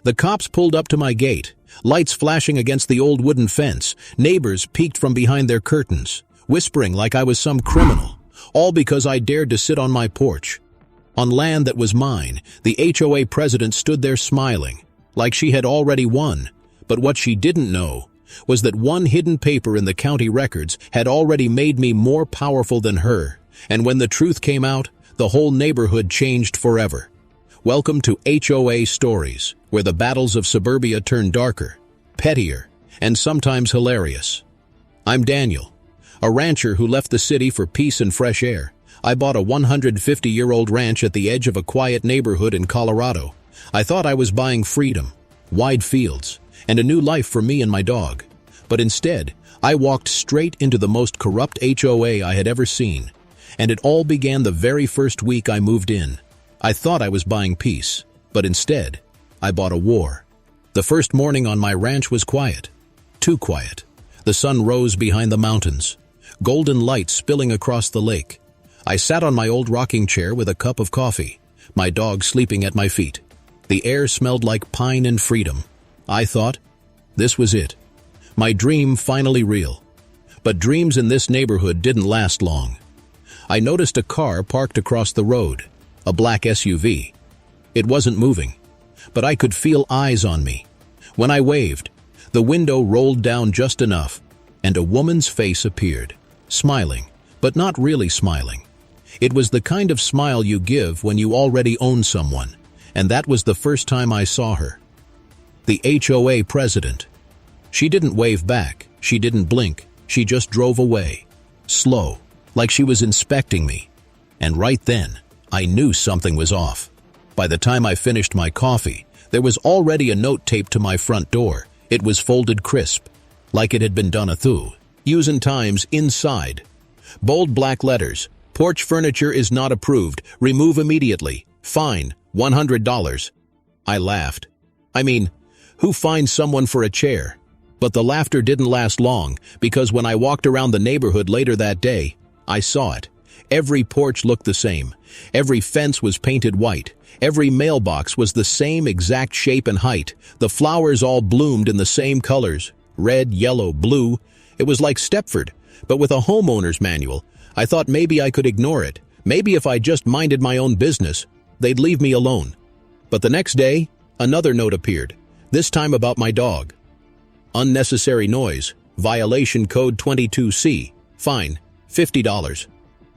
The cops pulled up to my gate, lights flashing against the old wooden fence. Neighbors peeked from behind their curtains, whispering like I was some criminal, all because I dared to sit on my porch. On land that was mine, the HOA president stood there smiling, like she had already won. But what she didn't know was that one hidden paper in the county records had already made me more powerful than her. And when the truth came out, the whole neighborhood changed forever. Welcome to HOA Stories, where the battles of suburbia turn darker, pettier, and sometimes hilarious. I'm Daniel, a rancher who left the city for peace and fresh air. I bought a 150-year-old ranch at the edge of a quiet neighborhood in Colorado. I thought I was buying freedom, wide fields, and a new life for me and my dog. But instead, I walked straight into the most corrupt HOA I had ever seen. And it all began the very first week I moved in. I thought I was buying peace, but instead, I bought a war. The first morning on my ranch was quiet. Too quiet. The sun rose behind the mountains, golden light spilling across the lake. I sat on my old rocking chair with a cup of coffee, my dog sleeping at my feet. The air smelled like pine and freedom. I thought, this was it. My dream finally real. But dreams in this neighborhood didn't last long. I noticed a car parked across the road, a black SUV. It wasn't moving, but I could feel eyes on me. When I waved, the window rolled down just enough, and a woman's face appeared, smiling, but not really smiling. It was the kind of smile you give when you already own someone, and that was the first time I saw her. The HOA president. She didn't wave back, she didn't blink, she just drove away, slow, like she was inspecting me. And right then, I knew something was off. By the time I finished my coffee, there was already a note taped to my front door. It was folded crisp, like it had been done Using times inside. Bold black letters. Porch furniture is not approved. Remove immediately. Fine, $100. I laughed. I mean, who fines someone for a chair? But the laughter didn't last long, because when I walked around the neighborhood later that day, I saw it. Every porch looked the same. Every fence was painted white. Every mailbox was the same exact shape and height. The flowers all bloomed in the same colors. Red, yellow, blue. It was like Stepford, but with a homeowner's manual. I thought maybe I could ignore it. Maybe if I just minded my own business, they'd leave me alone. But the next day, another note appeared, this time about my dog. Unnecessary noise. Violation code 22C. Fine. $50.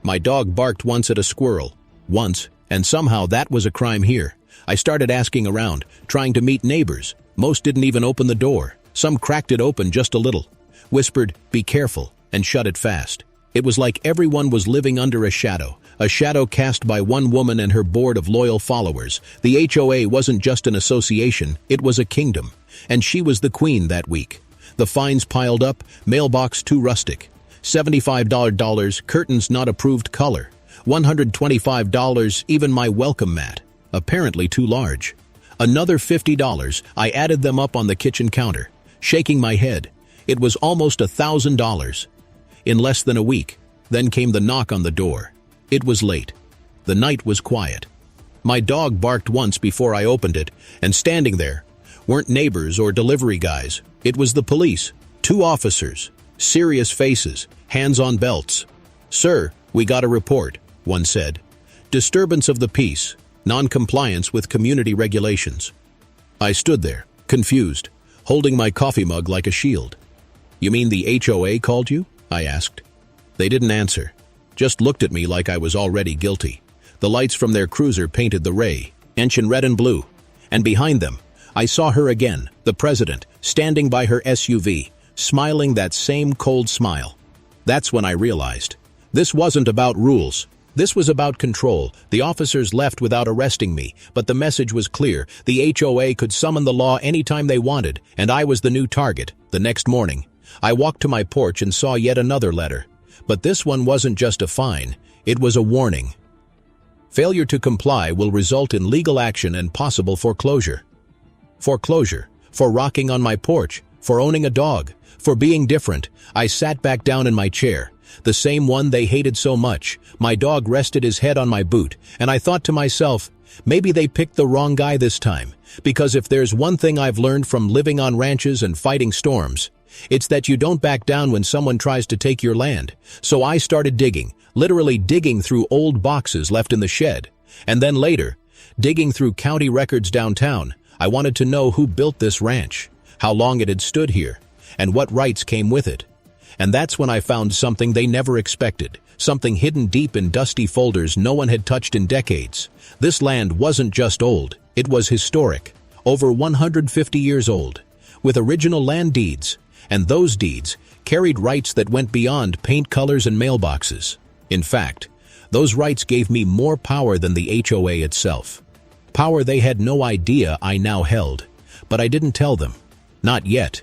My dog barked once at a squirrel. Once, and somehow that was a crime here. I started asking around, trying to meet neighbors. Most didn't even open the door. Some cracked it open just a little, whispered, "Be careful," and shut it fast. It was like everyone was living under a shadow cast by one woman and her board of loyal followers. The HOA wasn't just an association, it was a kingdom. And she was the queen that week. The fines piled up, mailbox too rustic. $75, curtains not approved color. $125, even my welcome mat, apparently too large. Another $50, I added them up on the kitchen counter, shaking my head. It was almost $1,000. In less than a week, then came the knock on the door. It was late. The night was quiet. My dog barked once before I opened it, and standing there weren't neighbors or delivery guys. It was the police, 2 officers, serious faces, hands on belts. "Sir, we got a report," one said. "Disturbance of the peace, non-compliance with community regulations." I stood there, confused, holding my coffee mug like a shield. "You mean the HOA called you?" I asked. They didn't answer, just looked at me like I was already guilty. The lights from their cruiser painted the ray, in red and blue. And behind them, I saw her again, the president, standing by her SUV, smiling that same cold smile. That's when I realized. This wasn't about rules. This was about control. The officers left without arresting me, but the message was clear. The HOA could summon the law anytime they wanted, and I was the new target. The next morning, I walked to my porch and saw yet another letter. But this one wasn't just a fine, it was a warning. Failure to comply will result in legal action and possible foreclosure. Foreclosure, for rocking on my porch, for owning a dog, for being different. I sat back down in my chair, the same one they hated so much. My dog rested his head on my boot, and I thought to myself, Maybe they picked the wrong guy this time, because if there's one thing I've learned from living on ranches and fighting storms, it's that you don't back down when someone tries to take your land. So I started digging, literally digging through old boxes left in the shed. And then later, digging through county records downtown. I wanted to know who built this ranch, how long it had stood here, and what rights came with it. And that's when I found something they never expected, something hidden deep in dusty folders no one had touched in decades. This land wasn't just old, it was historic, over 150 years old, with original land deeds, and those deeds carried rights that went beyond paint colors and mailboxes. In fact, those rights gave me more power than the HOA itself. Power they had no idea I now held, but I didn't tell them. Not yet.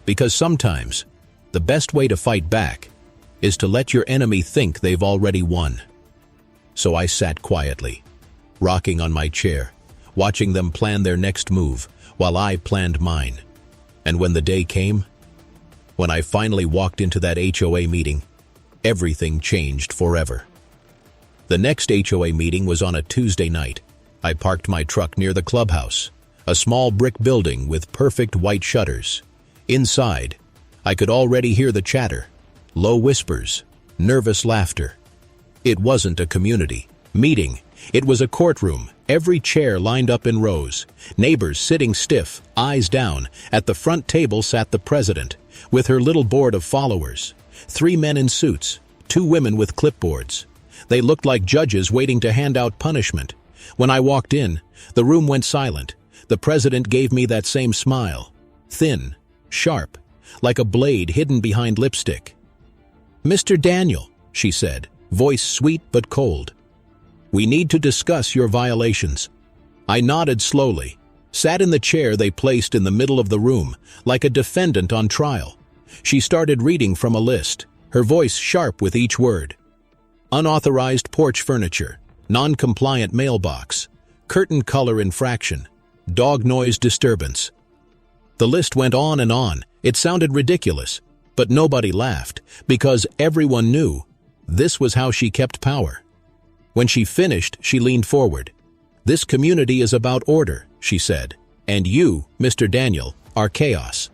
Because sometimes, the best way to fight back is to let your enemy think they've already won. So I sat quietly, rocking on my chair, watching them plan their next move while I planned mine. And when the day came, when I finally walked into that HOA meeting, everything changed forever. The next HOA meeting was on a Tuesday night. I parked my truck near the clubhouse, a small brick building with perfect white shutters. Inside, I could already hear the chatter, low whispers, nervous laughter. It wasn't a community meeting. It was a courtroom, every chair lined up in rows, neighbors sitting stiff, eyes down. At the front table sat the president, with her little board of followers. 3 men in suits, 2 women with clipboards. They looked like judges waiting to hand out punishment. When I walked in, the room went silent. The president gave me that same smile, thin, sharp, like a blade hidden behind lipstick. "Mr. Daniel," she said, voice sweet but cold. "We need to discuss your violations." I nodded slowly, sat in the chair they placed in the middle of the room, like a defendant on trial. She started reading from a list, her voice sharp with each word. Unauthorized porch furniture, non-compliant mailbox, curtain color infraction, dog noise disturbance. The list went on and on. It sounded ridiculous, but nobody laughed, because everyone knew this was how she kept power. When she finished, she leaned forward. "This community is about order," she said, "and you, Mr. Daniel, are chaos."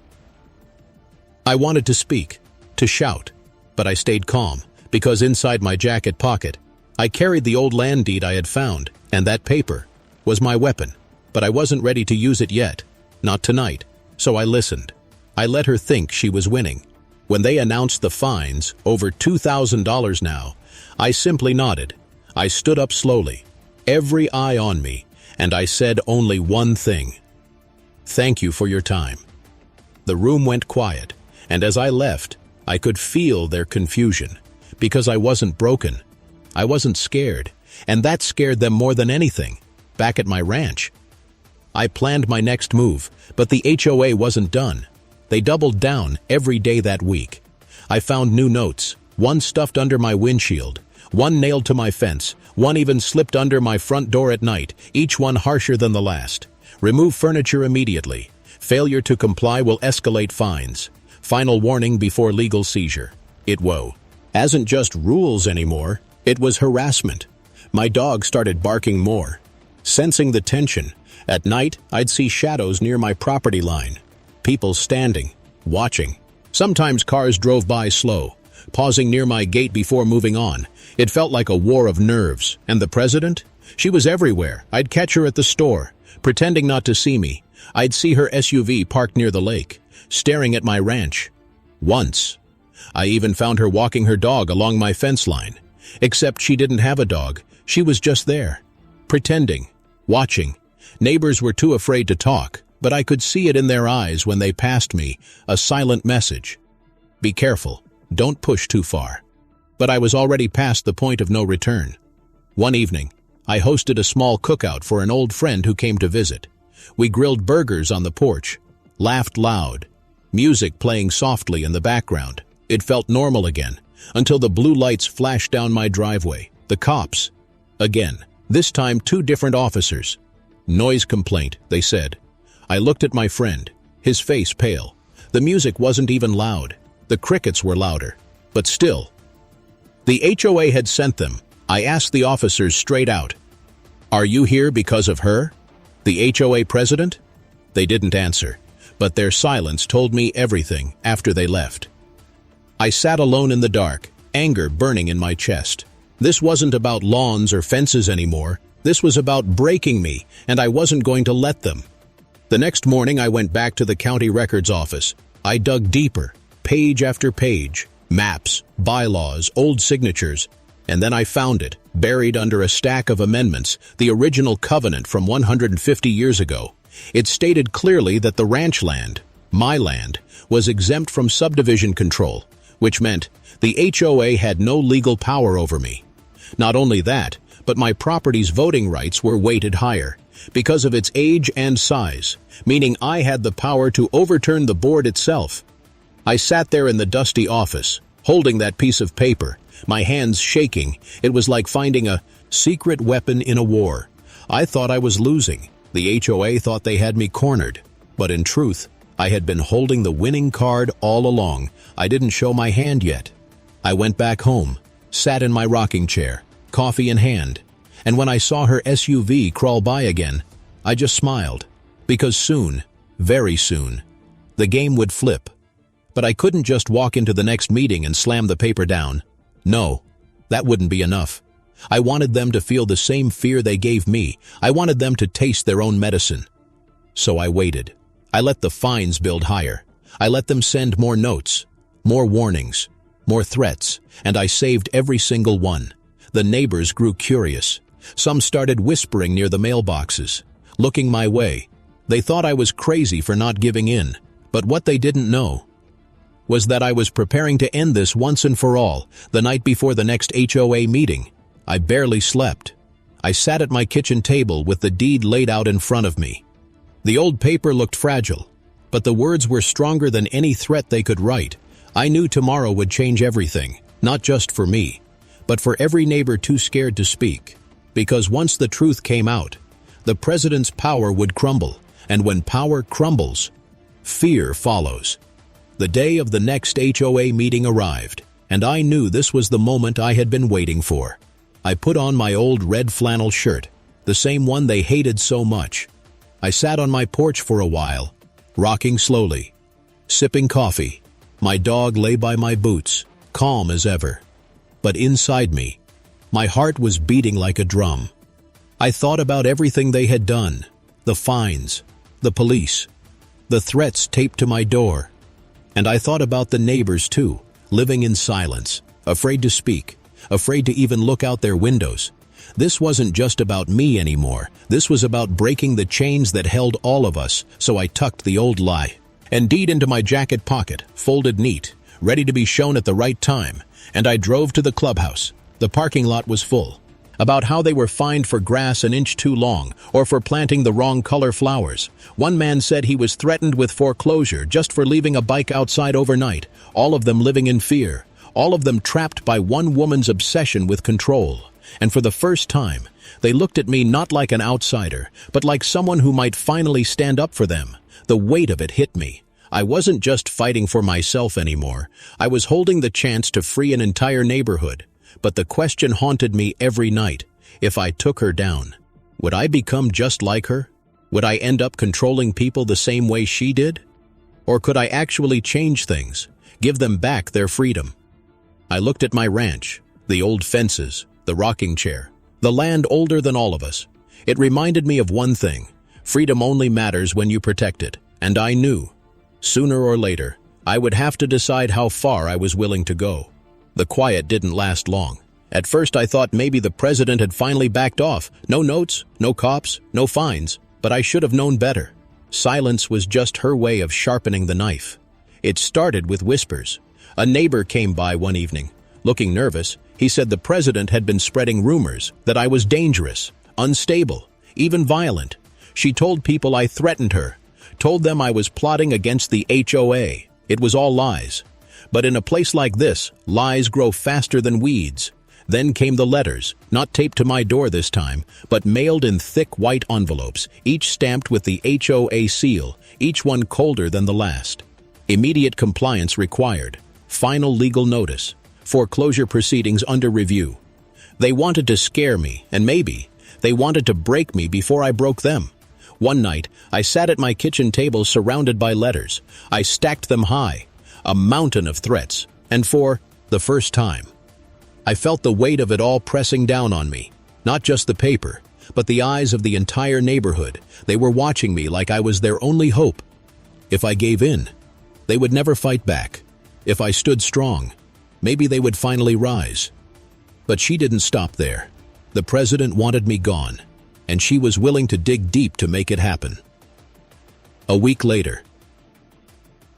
I wanted to speak, to shout, but I stayed calm, because inside my jacket pocket, I carried the old land deed I had found, and that paper was my weapon. But I wasn't ready to use it yet, not tonight, so I listened. I let her think she was winning. When they announced the fines, over $2,000 now, I simply nodded. I stood up slowly, every eye on me, and I said only one thing: "Thank you for your time." The room went quiet, and as I left, I could feel their confusion, because I wasn't broken. I wasn't scared, and that scared them more than anything. Back at my ranch, I planned my next move, but the HOA wasn't done. They doubled down every day that week. I found new notes, one stuffed under my windshield, one nailed to my fence, one even slipped under my front door at night, each one harsher than the last. Remove furniture immediately. Failure to comply will escalate fines. Final warning before legal seizure. It wasn't just rules anymore, it was harassment. My dog started barking more. Sensing the tension, at night I'd see shadows near my property line. People standing, watching. Sometimes cars drove by slow, pausing near my gate before moving on. It felt like a war of nerves. And the president? She was everywhere. I'd catch her at the store, pretending not to see me. I'd see her SUV parked near the lake, staring at my ranch. Once, I even found her walking her dog along my fence line. Except she didn't have a dog. She was just there, pretending, watching. Neighbors were too afraid to talk, but I could see it in their eyes when they passed me, a silent message. Be careful, don't push too far. But I was already past the point of no return. One evening, I hosted a small cookout for an old friend who came to visit. We grilled burgers on the porch, laughed loud, music playing softly in the background. It felt normal again, until the blue lights flashed down my driveway. The cops. Again, this time 2 different officers. "Noise complaint," they said. I looked at my friend, his face pale. The music wasn't even loud. The crickets were louder. But still. The HOA had sent them. I asked the officers straight out, "Are you here because of her? The HOA president?" They didn't answer, but their silence told me everything after they left. I sat alone in the dark, anger burning in my chest. This wasn't about lawns or fences anymore. This was about breaking me, and I wasn't going to let them. The next morning, I went back to the county records office. I dug deeper, page after page, maps, bylaws, old signatures, and then I found it, buried under a stack of amendments, the original covenant from 150 years ago. It stated clearly that the ranch land, my land, was exempt from subdivision control, which meant the HOA had no legal power over me. Not only that, but my property's voting rights were weighted higher, because of its age and size, meaning I had the power to overturn the board itself. I sat there in the dusty office, holding that piece of paper, my hands shaking. It was like finding a secret weapon in a war. I thought I was losing. The HOA thought they had me cornered. But in truth, I had been holding the winning card all along. I didn't show my hand yet. I went back home, sat in my rocking chair, coffee in hand, and when I saw her SUV crawl by again, I just smiled, because soon, very soon, the game would flip. But I couldn't just walk into the next meeting and slam the paper down. No, that wouldn't be enough. I wanted them to feel the same fear they gave me. I wanted them to taste their own medicine. So I waited. I let the fines build higher. I let them send more notes, more warnings, more threats, and I saved every single one. The neighbors grew curious. Some started whispering near the mailboxes, looking my way. They thought I was crazy for not giving in, but what they didn't know was that I was preparing to end this once and for all, the night before the next HOA meeting. I barely slept. I sat at my kitchen table with the deed laid out in front of me. The old paper looked fragile, but the words were stronger than any threat they could write. I knew tomorrow would change everything, not just for me, but for every neighbor too scared to speak. Because once the truth came out, the president's power would crumble, and when power crumbles, fear follows. The day of the next HOA meeting arrived, and I knew this was the moment I had been waiting for. I put on my old red flannel shirt, the same one they hated so much. I sat on my porch for a while, rocking slowly, sipping coffee. My dog lay by my boots, calm as ever. But inside me, my heart was beating like a drum. I thought about everything they had done, the fines, the police, the threats taped to my door. And I thought about the neighbors too, living in silence, afraid to speak, afraid to even look out their windows. This wasn't just about me anymore. This was about breaking the chains that held all of us, so I tucked the old lie and deed into my jacket pocket, folded neat, ready to be shown at the right time, and I drove to the clubhouse. The parking lot was full. About how they were fined for grass an inch too long, or for planting the wrong color flowers. One man said he was threatened with foreclosure just for leaving a bike outside overnight, all of them living in fear, all of them trapped by one woman's obsession with control. And for the first time, they looked at me not like an outsider, but like someone who might finally stand up for them. The weight of it hit me. I wasn't just fighting for myself anymore. I was holding the chance to free an entire neighborhood. But the question haunted me every night. If I took her down, would I become just like her? Would I end up controlling people the same way she did? Or could I actually change things, give them back their freedom? I looked at my ranch, the old fences, the rocking chair, the land older than all of us. It reminded me of one thing: freedom only matters when you protect it. And I knew, sooner or later, I would have to decide how far I was willing to go. The quiet didn't last long. At first I thought maybe the president had finally backed off. No notes, no cops, no fines. But I should have known better. Silence was just her way of sharpening the knife. It started with whispers. A neighbor came by one evening. Looking nervous, he said the president had been spreading rumors that I was dangerous, unstable, even violent. She told people I threatened her, told them I was plotting against the HOA. It was all lies. But in a place like this, lies grow faster than weeds. Then came the letters, not taped to my door this time, but mailed in thick white envelopes, each stamped with the HOA seal, each one colder than the last. Immediate compliance required. Final legal notice. Foreclosure proceedings under review. They wanted to scare me, and maybe They wanted to break me before I broke them. One night, I sat at my kitchen table surrounded by letters. I stacked them high, a mountain of threats, and for the first time, I felt the weight of it all pressing down on me. Not just the paper, but the eyes of the entire neighborhood. They were watching me like I was their only hope. If I gave in, they would never fight back. If I stood strong, maybe they would finally rise. But she didn't stop there. The president wanted me gone, and she was willing to dig deep to make it happen. A week later,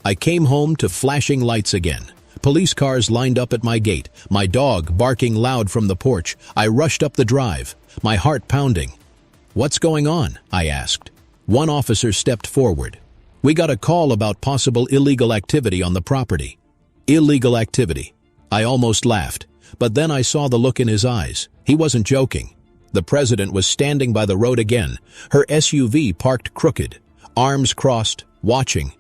I came home to flashing lights again. Police cars lined up at my gate, my dog barking loud from the porch. I rushed up the drive, my heart pounding. "What's going on?" I asked. One officer stepped forward. "We got a call about possible illegal activity on the property." Illegal activity. I almost laughed, but then I saw the look in his eyes. He wasn't joking. The president was standing by the road again, her SUV parked crooked, arms crossed, watching.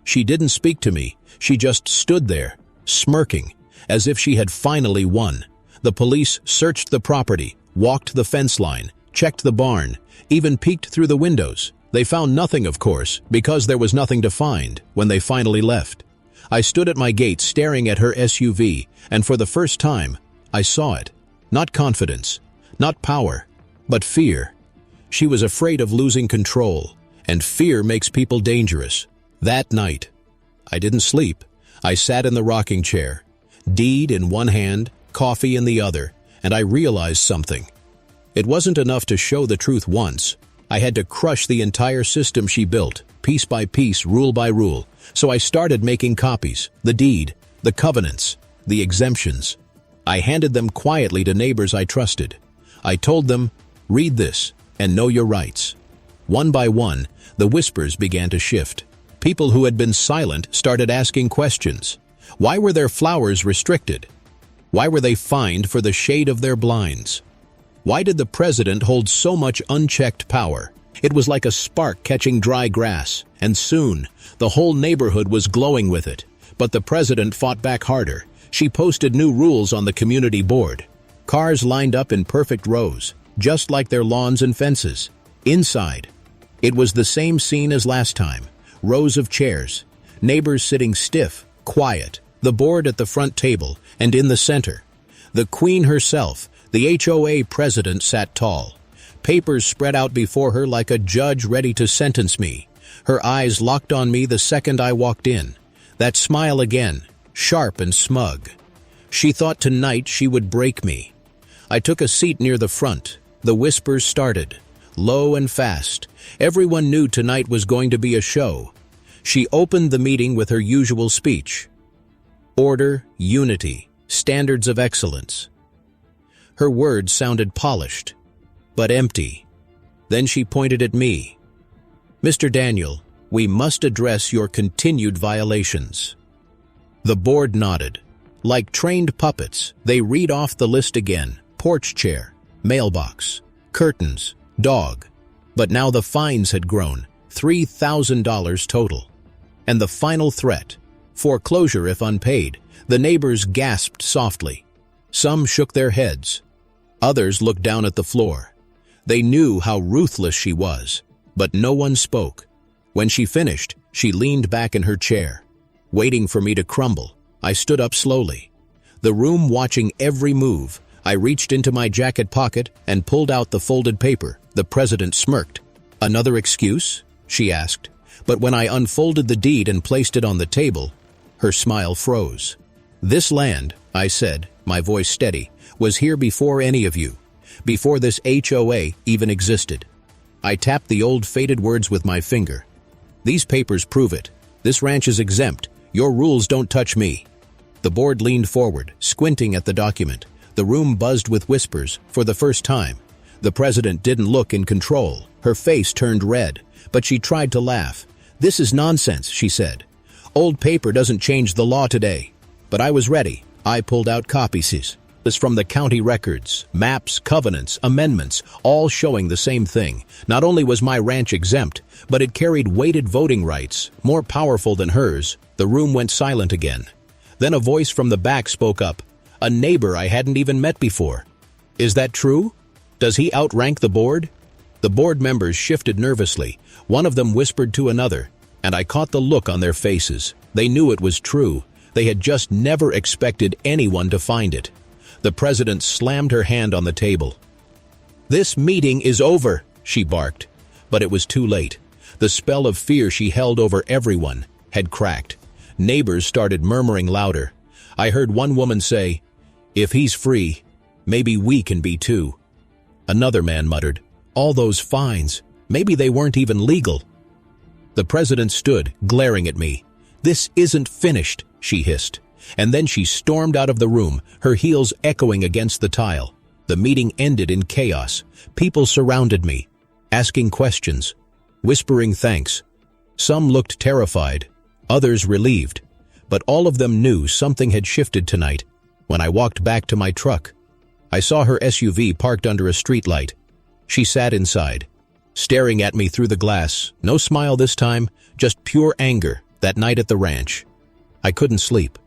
She didn't speak to me. She just stood there, smirking, as if she had finally won. The police searched the property, walked the fence line, checked the barn, even peeked through the windows. They found nothing, of course, because there was nothing to find when they finally left. I stood at my gate staring at her SUV, and for the first time, I saw it. Not confidence, not power, but fear. She was afraid of losing control, and fear makes people dangerous. That night, I didn't sleep. I sat in the rocking chair, deed in one hand, coffee in the other, and I realized something. It wasn't enough to show the truth once. I had to crush the entire system she built, piece by piece, rule by rule. So I started making copies, the deed, the covenants, the exemptions. I handed them quietly to neighbors I trusted. I told them, "Read this and know your rights." One by one, the whispers began to shift. People who had been silent started asking questions. Why were their flowers restricted? Why were they fined for the shade of their blinds? Why did the president hold so much unchecked power? It was like a spark catching dry grass, and soon, the whole neighborhood was glowing with it. But the president fought back harder. She posted new rules on the community board. Cars lined up in perfect rows, just like their lawns and fences. Inside, it was the same scene as last time. Rows of chairs, neighbors sitting stiff, quiet, the board at the front table, and in the center, the queen herself, the HOA president, sat tall. Papers spread out before her like a judge ready to sentence me. Her eyes locked on me the second I walked in. That smile again, sharp and smug. She thought tonight she would break me. I took a seat near the front. The whispers started, low and fast. Everyone knew tonight was going to be a show. She opened the meeting with her usual speech. Order, unity, standards of excellence. Her words sounded polished, but empty. Then she pointed at me. "Mr. Daniel, we must address your continued violations." The board nodded. Like trained puppets, they read off the list again. Porch chair, mailbox, curtains, dog. But now the fines had grown, $3,000 total. And the final threat, foreclosure if unpaid. The neighbors gasped softly. Some shook their heads. Others looked down at the floor. They knew how ruthless she was, but no one spoke. When she finished, she leaned back in her chair. Waiting for me to crumble, I stood up slowly. The room watching every move. I reached into my jacket pocket and pulled out the folded paper. The president smirked. "Another excuse?" she asked. But when I unfolded the deed and placed it on the table, her smile froze. "This land," I said, my voice steady, "was here before any of you, before this HOA even existed." I tapped the old faded words with my finger. "These papers prove it. This ranch is exempt. Your rules don't touch me." The board leaned forward, squinting at the document. The room buzzed with whispers for the first time. The president didn't look in control. Her face turned red, but she tried to laugh. "This is nonsense," she said. "Old paper doesn't change the law today." But I was ready. I pulled out copies. This from the county records, maps, covenants, amendments, all showing the same thing. Not only was my ranch exempt, but it carried weighted voting rights, more powerful than hers. The room went silent again. Then a voice from the back spoke up, a neighbor I hadn't even met before. "Is that true? Does he outrank the board? The board members shifted nervously. One of them whispered to another, and I caught the look on their faces. They knew it was true. They had just never expected anyone to find it. The president slammed her hand on the table. "This meeting is over," she barked. But it was too late. The spell of fear she held over everyone had cracked. Neighbors started murmuring louder. I heard one woman say, "If he's free, maybe we can be too." Another man muttered, "All those fines, maybe they weren't even legal." The president stood, glaring at me. "This isn't finished," she hissed. And then she stormed out of the room, her heels echoing against the tile. The meeting ended in chaos. People surrounded me, asking questions, whispering thanks. Some looked terrified, others relieved. But all of them knew something had shifted tonight. When I walked back to my truck, I saw her SUV parked under a streetlight. She sat inside, staring at me through the glass. No smile this time, just pure anger. That night at the ranch, I couldn't sleep.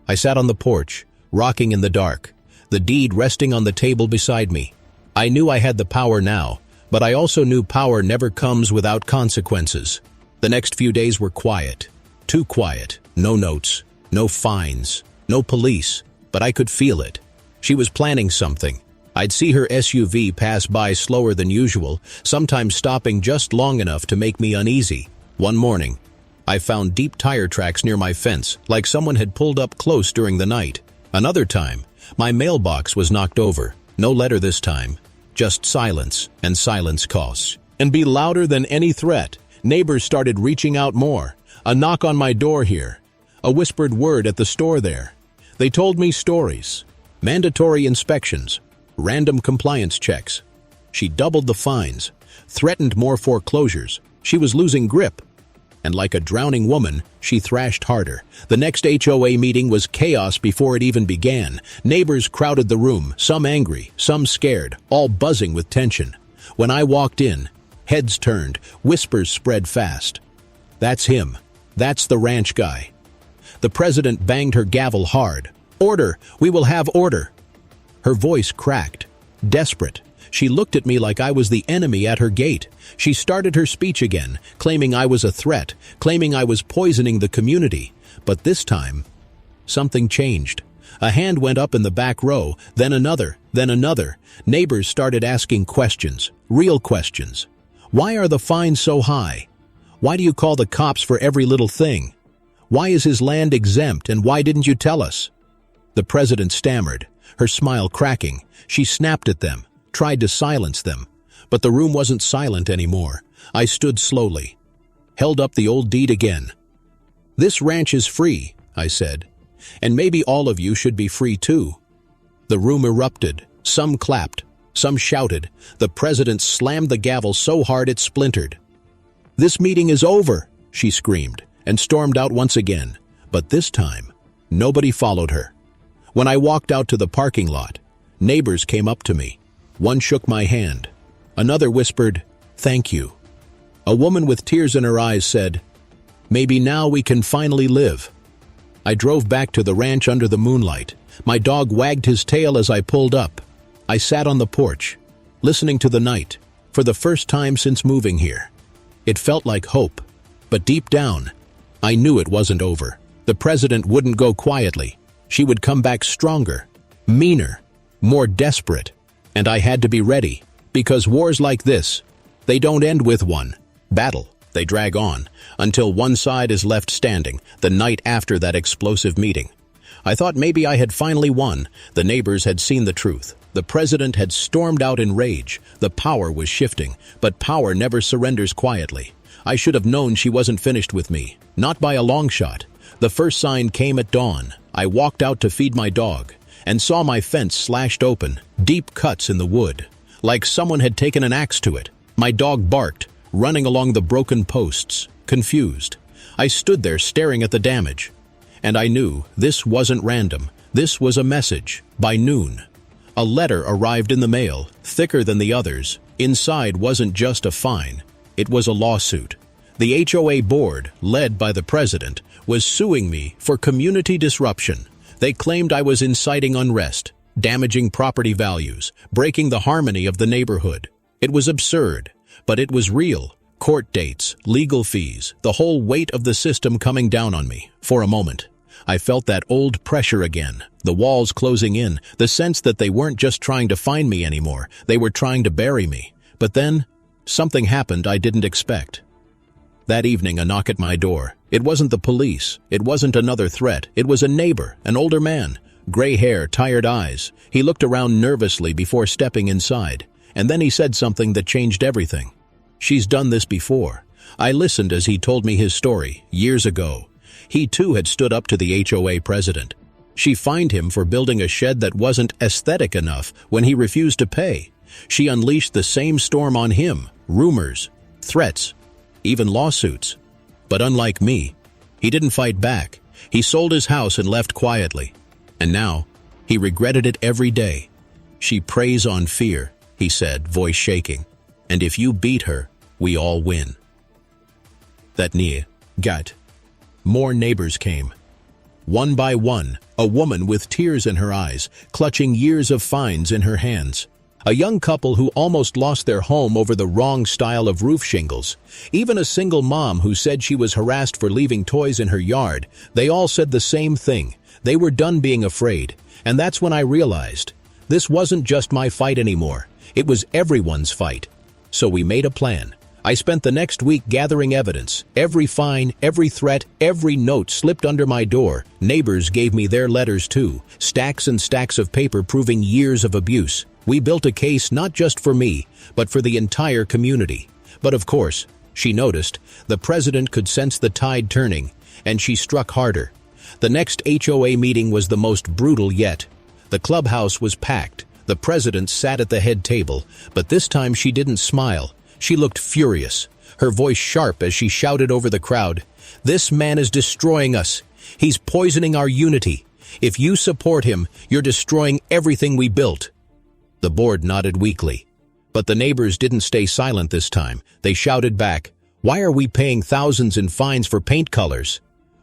I sat on the porch, rocking in the dark, the deed resting on the table beside me. I knew I had the power now, but I also knew power never comes without consequences. The next few days were quiet. Too quiet. No notes, no fines, no police, but I could feel it. She was planning something. I'd see her SUV pass by slower than usual, sometimes stopping just long enough to make me uneasy. One morning, I found deep tire tracks near my fence, like someone had pulled up close during the night. Another time, my mailbox was knocked over. No letter this time, just silence, and silence costs. And be louder than any threat. Neighbors started reaching out more. A knock on my door here. A whispered word at the store there. They told me stories. Mandatory inspections. Random compliance checks. She doubled the fines. Threatened more foreclosures. She was losing grip. And like a drowning woman, she thrashed harder. The next HOA meeting was chaos before it even began. Neighbors crowded the room, some angry, some scared, all buzzing with tension. When I walked in, heads turned, whispers spread fast. "That's him. That's the ranch guy." The president banged her gavel hard. "Order! We will have order!" Her voice cracked, desperate. She looked at me like I was the enemy at her gate. She started her speech again, claiming I was a threat, claiming I was poisoning the community. But this time, something changed. A hand went up in the back row, then another, then another. Neighbors started asking questions, real questions. Why are the fines so high? Why do you call the cops for every little thing? Why is his land exempt, and why didn't you tell us? The president stammered, her smile cracking. She snapped at them, tried to silence them. But the room wasn't silent anymore. I stood slowly, held up the old deed again. "This ranch is free," I said, "and maybe all of you should be free too." The room erupted. Some clapped, some shouted. The president slammed the gavel so hard it splintered. "This meeting is over," she screamed, and stormed out once again. But this time, nobody followed her. When I walked out to the parking lot, neighbors came up to me. One shook my hand. Another whispered, "Thank you." A woman with tears in her eyes said, "Maybe now we can finally live." I drove back to the ranch under the moonlight. My dog wagged his tail as I pulled up. I sat on the porch, listening to the night, for the first time since moving here. It felt like hope, but deep down, I knew it wasn't over. The president wouldn't go quietly. She would come back stronger, meaner, more desperate. And I had to be ready, because wars like this, they don't end with one battle. They drag on, until one side is left standing, the night after that explosive meeting. I thought maybe I had finally won. The neighbors had seen the truth. The president had stormed out in rage. The power was shifting, but power never surrenders quietly. I should have known she wasn't finished with me, not by a long shot. The first sign came at dawn. I walked out to feed my dog, and saw my fence slashed open, deep cuts in the wood, like someone had taken an axe to it. My dog barked, running along the broken posts, confused. I stood there staring at the damage, and I knew this wasn't random. This was a message. By noon, a letter arrived in the mail, thicker than the others. Inside wasn't just a fine, it was a lawsuit. The HOA board, led by the president, was suing me for community disruption. They claimed I was inciting unrest, damaging property values, breaking the harmony of the neighborhood. It was absurd, but it was real. Court dates, legal fees, the whole weight of the system coming down on me. For a moment, I felt that old pressure again, the walls closing in, the sense that they weren't just trying to find me anymore, they were trying to bury me. But then, something happened I didn't expect. That evening, a knock at my door. It wasn't the police. It wasn't another threat. It was a neighbor, an older man. Gray hair, tired eyes. He looked around nervously before stepping inside, and then he said something that changed everything. "She's done this before." I listened as he told me his story, years ago. He too had stood up to the HOA president. She fined him for building a shed that wasn't aesthetic enough when he refused to pay. She unleashed the same storm on him, rumors, threats, even lawsuits. But unlike me, he didn't fight back. He sold his house and left quietly. And now, he regretted it every day. "She preys on fear," he said, voice shaking. "And if you beat her, we all win." That near, got. More neighbors came. One by one, a woman with tears in her eyes, clutching years of fines in her hands. A young couple who almost lost their home over the wrong style of roof shingles. Even a single mom who said she was harassed for leaving toys in her yard. They all said the same thing. They were done being afraid. And that's when I realized, this wasn't just my fight anymore. It was everyone's fight. So we made a plan. I spent the next week gathering evidence. Every fine, every threat, every note slipped under my door. Neighbors gave me their letters too. Stacks and stacks of paper proving years of abuse. We built a case not just for me, but for the entire community. But of course, she noticed, the president could sense the tide turning, and she struck harder. The next HOA meeting was the most brutal yet. The clubhouse was packed. The president sat at the head table, but this time she didn't smile. She looked furious, her voice sharp as she shouted over the crowd, "This man is destroying us. He's poisoning our unity. If you support him, you're destroying everything we built." The board nodded weakly. But the neighbors didn't stay silent this time. They shouted back, "Why are we paying thousands in fines for paint colors?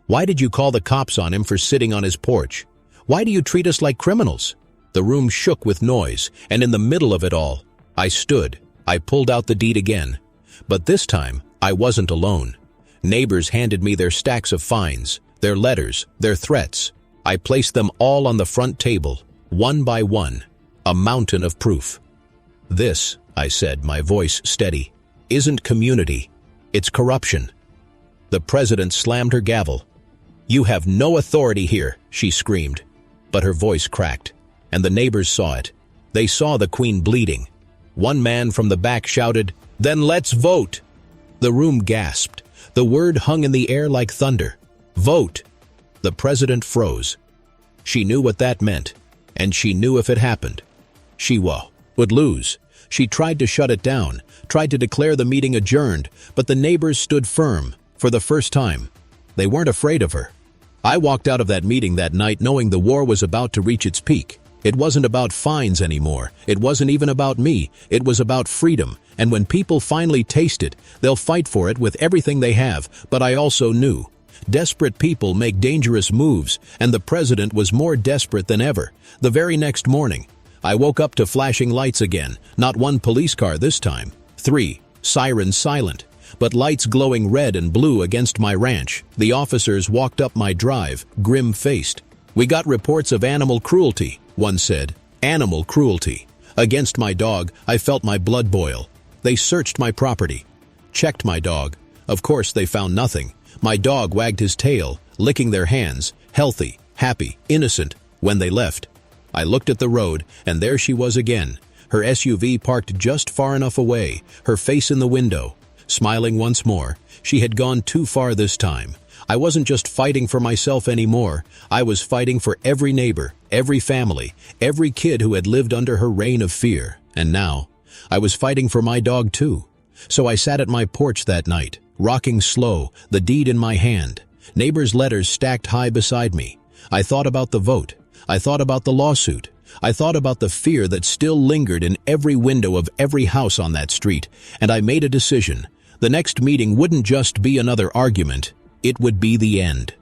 Why did you call the cops on him for sitting on his porch? Why do you treat us like criminals?" The room shook with noise, and in the middle of it all, I stood. I pulled out the deed again. But this time, I wasn't alone. Neighbors handed me their stacks of fines, their letters, their threats. I placed them all on the front table, one by one, a mountain of proof. "This," I said, my voice steady, "isn't community. It's corruption." The president slammed her gavel. "You have no authority here," she screamed. But her voice cracked, and the neighbors saw it. They saw the queen bleeding. One man from the back shouted, "Then let's vote." The room gasped. The word hung in the air like thunder. Vote. The president froze. She knew what that meant, and she knew if it happened, she would lose. She tried to shut it down, tried to declare the meeting adjourned, but the neighbors stood firm, for the first time. They weren't afraid of her. I walked out of that meeting that night knowing the war was about to reach its peak. It wasn't about fines anymore. It wasn't even about me. It was about freedom. And when people finally taste it, they'll fight for it with everything they have. But I also knew, desperate people make dangerous moves, and the president was more desperate than ever. The very next morning, I woke up to flashing lights again. Not one police car this time. 3, sirens silent, but lights glowing red and blue against my ranch. The officers walked up my drive, grim-faced. "We got reports of animal cruelty," one said. "Animal cruelty. Against my dog, I felt my blood boil. They searched my property, checked my dog. Of course, they found nothing. My dog wagged his tail, licking their hands, healthy, happy, innocent, when they left. I looked at the road, and there she was again, her SUV parked just far enough away, her face in the window. Smiling once more, she had gone too far this time. I wasn't just fighting for myself anymore. I was fighting for every neighbor, every family, every kid who had lived under her reign of fear. And now, I was fighting for my dog too. So I sat at my porch that night, rocking slow, the deed in my hand. Neighbors' letters stacked high beside me. I thought about the vote. I thought about the lawsuit. I thought about the fear that still lingered in every window of every house on that street. And I made a decision. The next meeting wouldn't just be another argument. It would be the end.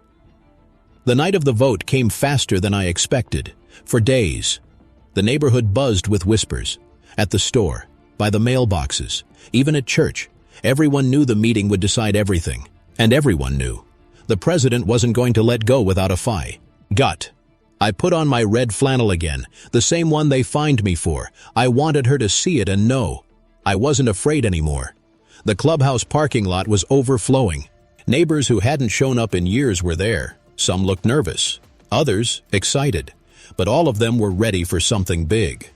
The night of the vote came faster than I expected. For days, The neighborhood buzzed with whispers. At the store, by the mailboxes, even at church, everyone knew the meeting would decide everything. And everyone knew. The president wasn't going to let go without a fight. Gut. I put on my red flannel again, the same one they fined me for. I wanted her to see it and know. I wasn't afraid anymore. The clubhouse parking lot was overflowing. Neighbors who hadn't shown up in years were there. Some looked nervous, others excited, but all of them were ready for something big.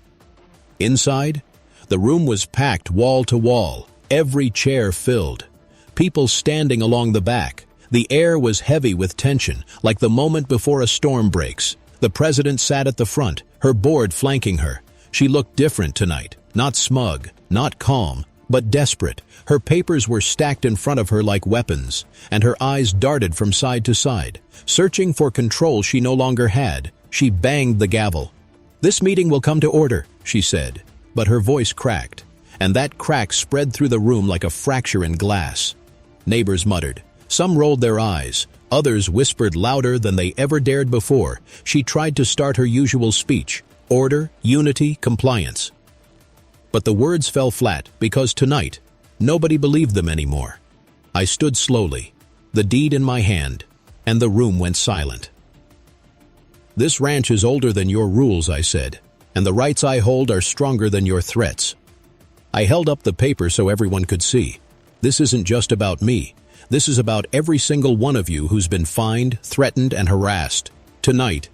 Inside, the room was packed wall to wall, every chair filled. People standing along the back. The air was heavy with tension, like the moment before a storm breaks. The president sat at the front, her board flanking her. She looked different tonight, not smug, not calm, but desperate. Her papers were stacked in front of her like weapons, and her eyes darted from side to side. Searching for control she no longer had, she banged the gavel. "This meeting will come to order," she said, but her voice cracked, and that crack spread through the room like a fracture in glass. Neighbors muttered. Some rolled their eyes. Others whispered louder than they ever dared before. She tried to start her usual speech. Order, unity, compliance. But the words fell flat because tonight, nobody believed them anymore. I stood slowly, the deed in my hand, and the room went silent. "This ranch is older than your rules," I said, "and the rights I hold are stronger than your threats." I held up the paper so everyone could see. This isn't just about me. This is about every single one of you who's been fined, threatened, and harassed. Tonight,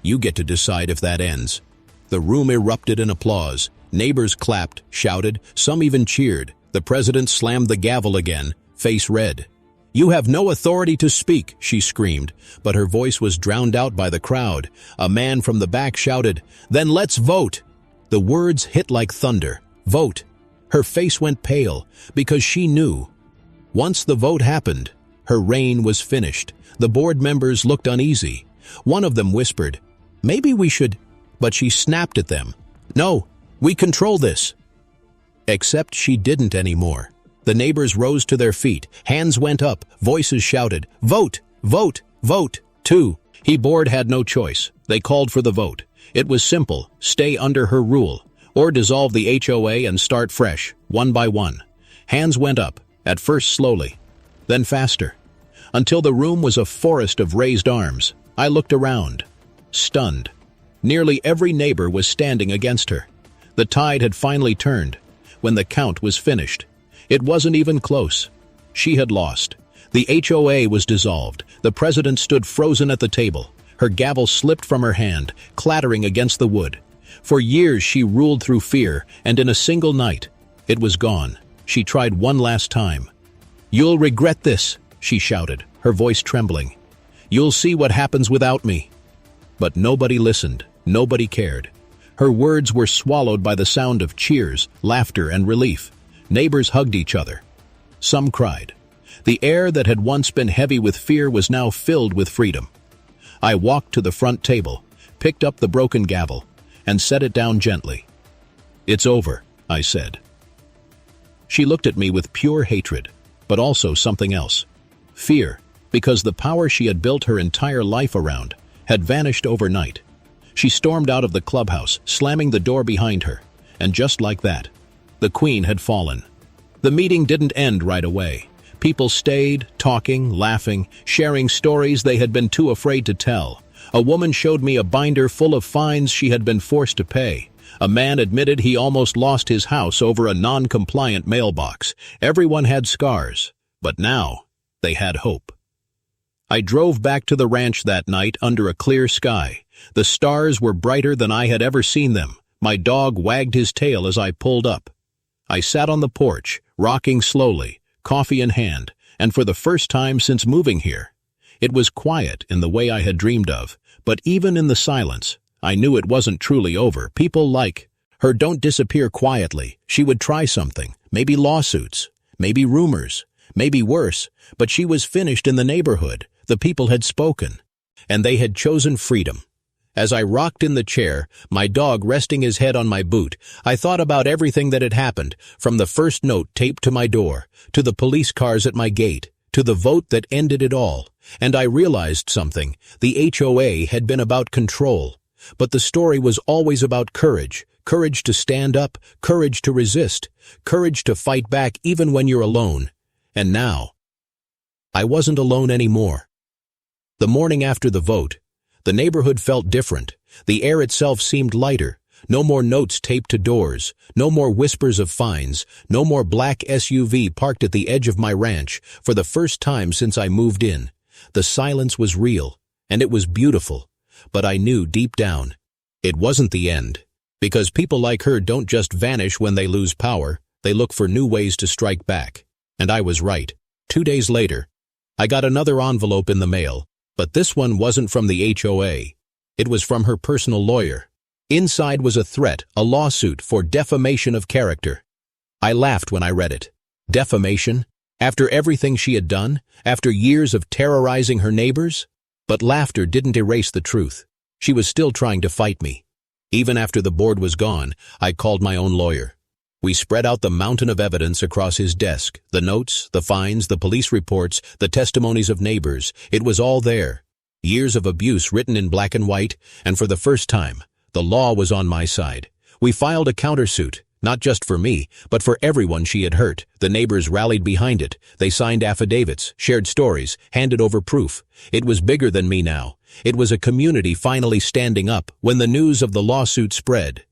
you get to decide if that ends. The room erupted in applause. Neighbors clapped, shouted, some even cheered. The president slammed the gavel again, face red. "You have no authority to speak," she screamed, but her voice was drowned out by the crowd. A man from the back shouted, "Then let's vote." The words hit like thunder. Vote. Her face went pale, because she knew. Once the vote happened, her reign was finished. The board members looked uneasy. One of them whispered, "Maybe we should," but she snapped at them. "No, we control this." Except she didn't anymore. The neighbors rose to their feet, hands went up, voices shouted, "Vote! Vote! Vote!" Too. He board had no choice. They called for the vote. It was simple, stay under her rule, or dissolve the HOA and start fresh, one by one. Hands went up. At first slowly, then faster, until the room was a forest of raised arms. I looked around, stunned. Nearly every neighbor was standing against her. The tide had finally turned. When the count was finished, it wasn't even close. She had lost. The HOA was dissolved. The president stood frozen at the table. Her gavel slipped from her hand, clattering against the wood. For years she ruled through fear, and in a single night, it was gone. She tried one last time. "You'll regret this," she shouted, her voice trembling. "You'll see what happens without me." But nobody listened, nobody cared. Her words were swallowed by the sound of cheers, laughter, and relief. Neighbors hugged each other. Some cried. The air that had once been heavy with fear was now filled with freedom. I walked to the front table, picked up the broken gavel, and set it down gently. "It's over," I said. She looked at me with pure hatred, but also something else. Fear, because the power she had built her entire life around had vanished overnight. She stormed out of the clubhouse, slamming the door behind her, and just like that, the queen had fallen. The meeting didn't end right away. People stayed, talking, laughing, sharing stories they had been too afraid to tell. A woman showed me a binder full of fines she had been forced to pay. A man admitted he almost lost his house over a non-compliant mailbox. Everyone had scars, but now they had hope. I drove back to the ranch that night under a clear sky. The stars were brighter than I had ever seen them. My dog wagged his tail as I pulled up. I sat on the porch, rocking slowly, coffee in hand, and for the first time since moving here. It was quiet in the way I had dreamed of, but even in the silence, I knew it wasn't truly over. People like her don't disappear quietly. She would try something, maybe lawsuits, maybe rumors, maybe worse, but she was finished in the neighborhood. The people had spoken, and they had chosen freedom. As I rocked in the chair, my dog resting his head on my boot, I thought about everything that had happened, from the first note taped to my door, to the police cars at my gate, to the vote that ended it all. And I realized something. The HOA had been about control. But the story was always about courage. Courage to stand up, courage to resist, courage to fight back even when you're alone. And now, I wasn't alone anymore. The morning after the vote, the neighborhood felt different. The air itself seemed lighter. No more notes taped to doors, no more whispers of fines, no more black SUV parked at the edge of my ranch for the first time since I moved in. The silence was real, and it was beautiful, but I knew deep down, it wasn't the end. Because people like her don't just vanish when they lose power, they look for new ways to strike back. And I was right. 2 days later, I got another envelope in the mail, but this one wasn't from the HOA. It was from her personal lawyer. Inside was a threat, a lawsuit for defamation of character. I laughed when I read it. Defamation? After everything she had done? After years of terrorizing her neighbors? But laughter didn't erase the truth. She was still trying to fight me. Even after the board was gone, I called my own lawyer. We spread out the mountain of evidence across his desk. The notes, the fines, the police reports, the testimonies of neighbors. It was all there. Years of abuse written in black and white, and for the first time, the law was on my side. We filed a countersuit, not just for me, but for everyone she had hurt. The neighbors rallied behind it. They signed affidavits, shared stories, handed over proof. It was bigger than me now. It was a community finally standing up when the news of the lawsuit spread.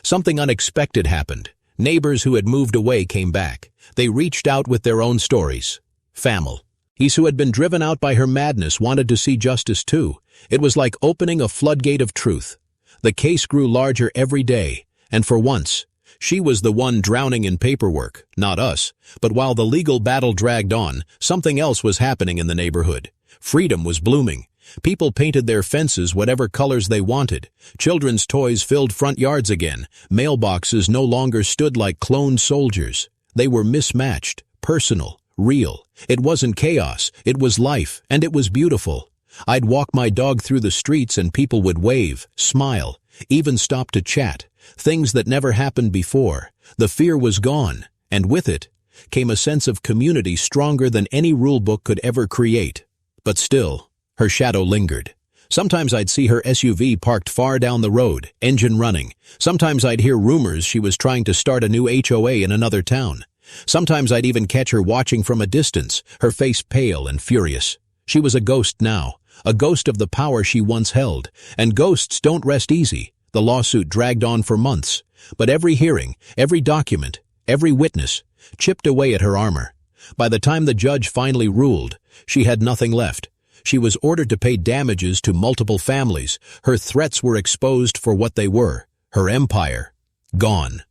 Something unexpected happened. Neighbors who had moved away came back. They reached out with their own stories. Famil. These who had been driven out by her madness wanted to see justice too. It was like opening a floodgate of truth. The case grew larger every day, and for once, she was the one drowning in paperwork, not us. But while the legal battle dragged on, something else was happening in the neighborhood. Freedom was blooming. People painted their fences whatever colors they wanted. Children's toys filled front yards again. Mailboxes no longer stood like cloned soldiers. They were mismatched, personal, real. It wasn't chaos, it was life, and it was beautiful. I'd walk my dog through the streets and people would wave, smile, even stop to chat. Things that never happened before. The fear was gone, and with it came a sense of community stronger than any rule book could ever create. But still, her shadow lingered. Sometimes I'd see her SUV parked far down the road, engine running. Sometimes I'd hear rumors she was trying to start a new HOA in another town. Sometimes I'd even catch her watching from a distance, her face pale and furious. She was a ghost now, a ghost of the power she once held. And ghosts don't rest easy. The lawsuit dragged on for months. But every hearing, every document, every witness chipped away at her armor. By the time the judge finally ruled, she had nothing left. She was ordered to pay damages to multiple families. Her threats were exposed for what they were. Her empire, gone.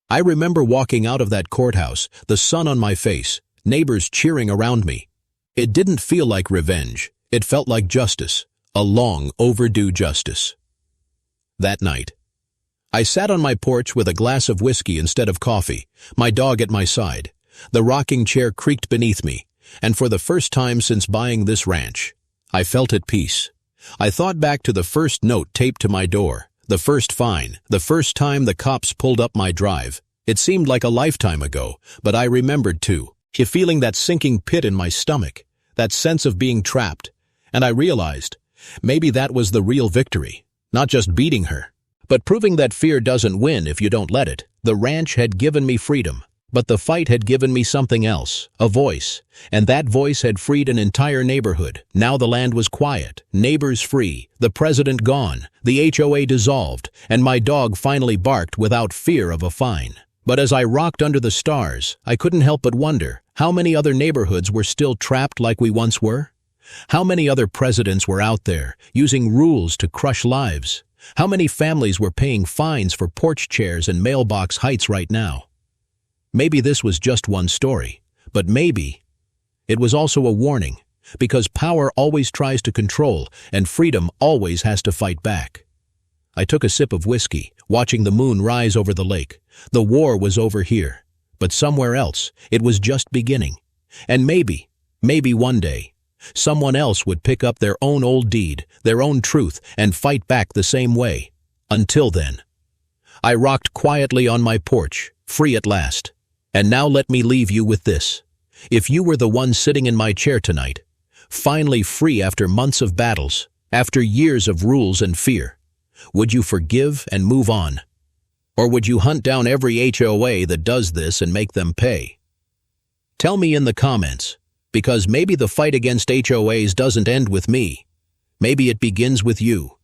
I remember walking out of that courthouse, the sun on my face, neighbors cheering around me. It didn't feel like revenge. It felt like justice, a long overdue justice. That night, I sat on my porch with a glass of whiskey instead of coffee, my dog at my side. The rocking chair creaked beneath me, and for the first time since buying this ranch, I felt at peace. I thought back to the first note taped to my door, the first fine, the first time the cops pulled up my drive. It seemed like a lifetime ago, but I remembered too, feeling that sinking pit in my stomach, that sense of being trapped. And I realized, maybe that was the real victory. Not just beating her, but proving that fear doesn't win if you don't let it. The ranch had given me freedom, but the fight had given me something else, a voice, and that voice had freed an entire neighborhood. Now the land was quiet, neighbors free, the president gone, the HOA dissolved, and my dog finally barked without fear of a fine. But as I rocked under the stars, I couldn't help but wonder, how many other neighborhoods were still trapped like we once were? How many other presidents were out there, using rules to crush lives? How many families were paying fines for porch chairs and mailbox heights right now? Maybe this was just one story, but maybe it was also a warning, because power always tries to control, and freedom always has to fight back. I took a sip of whiskey, watching the moon rise over the lake. The war was over here, but somewhere else, it was just beginning. And maybe one day, someone else would pick up their own old deed, their own truth, and fight back the same way. Until then, I rocked quietly on my porch, free at last. And now let me leave you with this. If you were the one sitting in my chair tonight, finally free after months of battles, After years of rules and fear, would you forgive and move on? Or would you hunt down every HOA that does this and make them pay? Tell me in the comments, because maybe the fight against HOAs doesn't end with me. Maybe it begins with you.